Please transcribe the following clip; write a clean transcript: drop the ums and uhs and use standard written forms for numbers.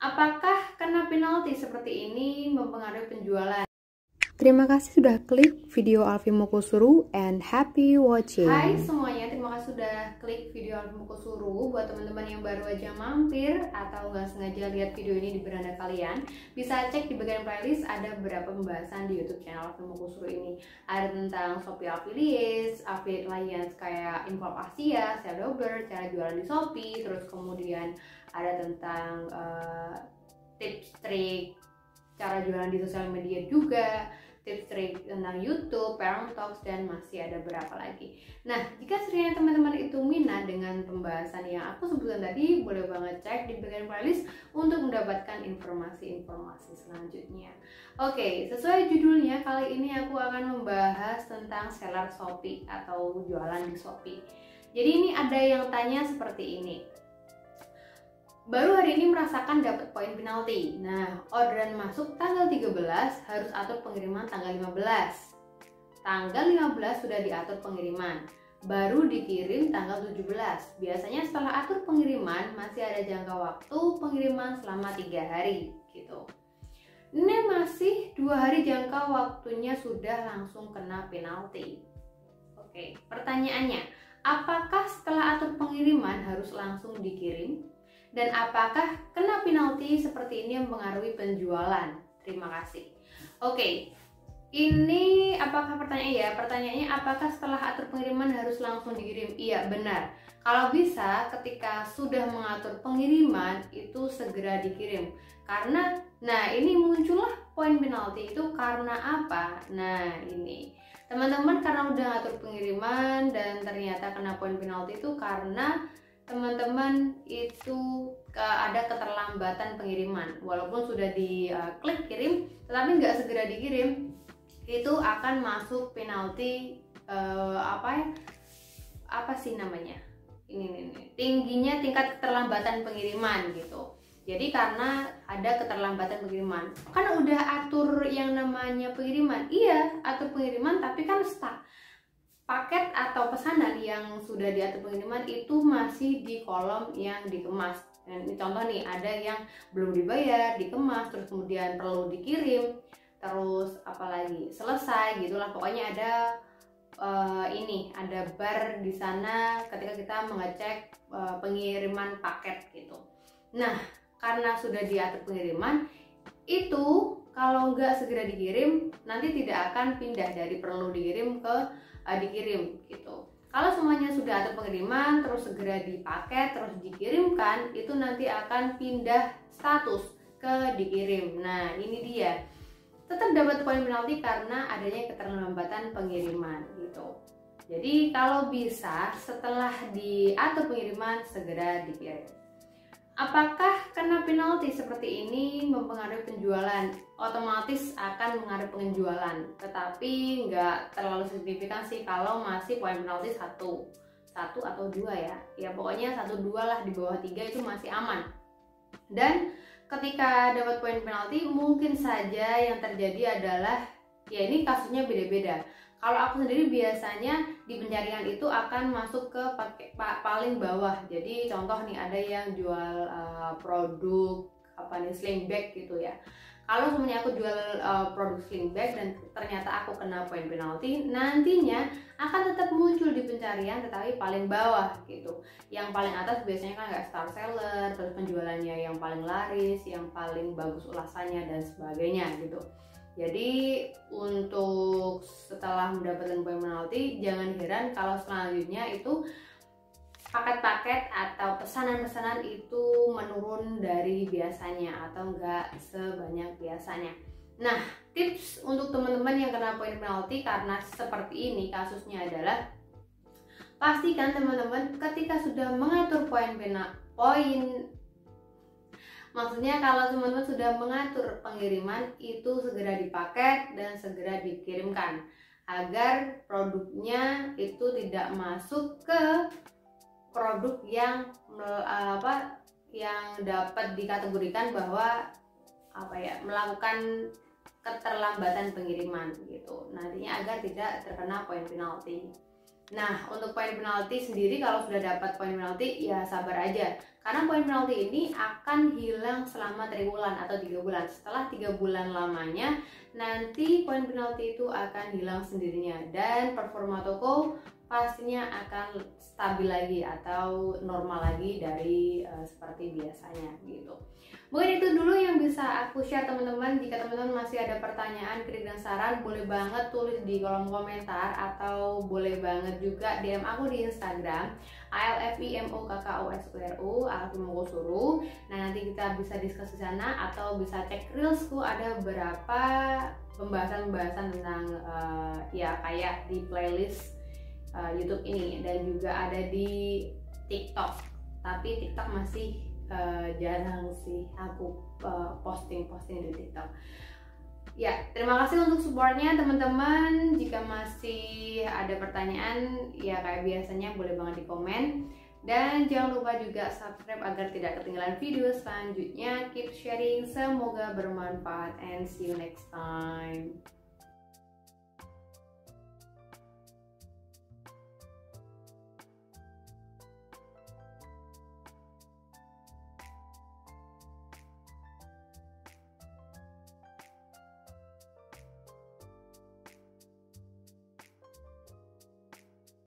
Apakah kena penalti seperti ini mempengaruhi penjualan? Terima kasih sudah klik video Alfi Mokosuru and happy watching. Hai semuanya, terima kasih sudah klik video Alfi Mokosuru. Buat teman-teman yang baru aja mampir atau nggak sengaja lihat video ini di beranda kalian, bisa cek di bagian playlist ada beberapa pembahasan di YouTube channel Alfi Mokosuru ini. Ada tentang Shopee Affiliates, Affiliate Alliance kayak Info Asia, Selldober, cara jualan di Shopee, terus kemudian ada tentang tips trik cara jualan di sosial media juga, tips trik tentang YouTube, Parent Talks, dan masih ada berapa lagi. Nah, jika sekiranya teman-teman itu minat dengan pembahasan yang aku sebutkan tadi, boleh banget cek di bagian playlist untuk mendapatkan informasi-informasi selanjutnya. Oke, sesuai judulnya, kali ini aku akan membahas tentang seller Shopee atau jualan di Shopee. Jadi ini ada yang tanya seperti ini. Baru hari ini merasakan dapat poin penalti. Nah, orderan masuk tanggal 13 harus atur pengiriman tanggal 15. Tanggal 15 sudah diatur pengiriman, baru dikirim tanggal 17. Biasanya setelah atur pengiriman masih ada jangka waktu pengiriman selama 3 hari gitu. Ini masih 2 hari jangka waktunya sudah langsung kena penalti. Oke, pertanyaannya, apakah setelah atur pengiriman harus langsung dikirim? Dan apakah kena penalti seperti ini mempengaruhi penjualan? Terima kasih. Oke, ini apakah pertanyaannya apakah setelah atur pengiriman harus langsung dikirim? Iya, benar. Kalau bisa ketika sudah mengatur pengiriman itu segera dikirim. Karena, ini muncullah poin penalti itu karena apa? Nah, ini. Teman-teman karena udah ngatur pengiriman dan ternyata kena poin penalti itu karena teman-teman itu ada keterlambatan pengiriman, walaupun sudah diklik kirim tetapi nggak segera dikirim, itu akan masuk penalti tingginya tingkat keterlambatan pengiriman gitu. Jadi karena ada keterlambatan pengiriman, kan udah atur yang namanya pengiriman, iya atur pengiriman tapi kan stuck. Paket atau pesanan yang sudah diatur pengiriman itu masih di kolom yang dikemas. Dan ini contoh nih, ada yang belum dibayar, dikemas, terus kemudian perlu dikirim, terus apalagi selesai gitulah. Pokoknya ada ada bar di sana ketika kita mengecek pengiriman paket gitu. Nah, karena sudah diatur pengiriman itu kalau nggak segera dikirim nanti tidak akan pindah dari perlu dikirim ke dikirim gitu. Kalau semuanya sudah atur pengiriman terus segera dipaket terus dikirimkan, itu nanti akan pindah status ke dikirim. Nah, ini dia. Tetap dapat poin penalti karena adanya keterlambatan pengiriman gitu. Jadi kalau bisa setelah diatur pengiriman segera dikirim. Apakah kena penalti seperti ini mempengaruhi penjualan? Otomatis akan mengaruhi penjualan, tetapi nggak terlalu signifikan sih kalau masih poin penalti satu atau 2 ya. Ya pokoknya 1-2 lah, di bawah 3 itu masih aman. Dan ketika dapat poin penalti mungkin saja yang terjadi adalah, ya ini kasusnya beda-beda. Kalau aku sendiri biasanya di penjaringan itu akan masuk ke paling bawah. Jadi contoh nih, ada yang jual produk sling bag gitu ya. Kalau semuanya aku jual produk sling bag dan ternyata aku kena poin penalti, nantinya akan tetap muncul di pencarian tetapi paling bawah gitu. Yang paling atas biasanya kan nggak star seller, terus penjualannya yang paling laris, yang paling bagus ulasannya dan sebagainya gitu. Jadi untuk setelah mendapatkan poin penalti, jangan heran kalau selanjutnya itu paket-paket atau pesanan-pesanan itu menurun dari biasanya atau enggak sebanyak biasanya. Nah, tips untuk teman-teman yang kena poin penalti karena seperti ini kasusnya adalah, pastikan teman-teman ketika sudah mengatur maksudnya kalau teman-teman sudah mengatur pengiriman itu segera dipaket dan segera dikirimkan agar produknya itu tidak masuk ke produk yang dapat dikategorikan bahwa melakukan keterlambatan pengiriman gitu. Nantinya agar tidak terkena poin penalti. Nah, untuk poin penalti sendiri kalau sudah dapat poin penalti ya sabar aja, Karena poin penalti ini akan hilang selama 3 bulan atau 3 bulan. Setelah 3 bulan lamanya, nanti poin penalti itu akan hilang sendirinya dan performa toko pastinya akan stabil lagi atau normal lagi dari seperti biasanya gitu. Mungkin itu dulu yang bisa aku share teman-teman. Jika teman-teman masih ada pertanyaan, kritik dan saran, boleh banget tulis di kolom komentar atau boleh banget juga DM aku di Instagram ALFIMOKKOSURU Alfimokusuru. Nah, nanti kita bisa diskusi sana atau bisa cek reelsku, ada beberapa pembahasan-pembahasan tentang ya kayak di playlist YouTube ini, dan juga ada di TikTok. Tapi TikTok masih jarang sih aku posting di TikTok. Ya, terima kasih untuk supportnya teman-teman. Jika masih ada pertanyaan, ya kayak biasanya boleh banget di komen. Dan jangan lupa juga subscribe agar tidak ketinggalan video selanjutnya. Keep sharing, semoga bermanfaat, and see you next time.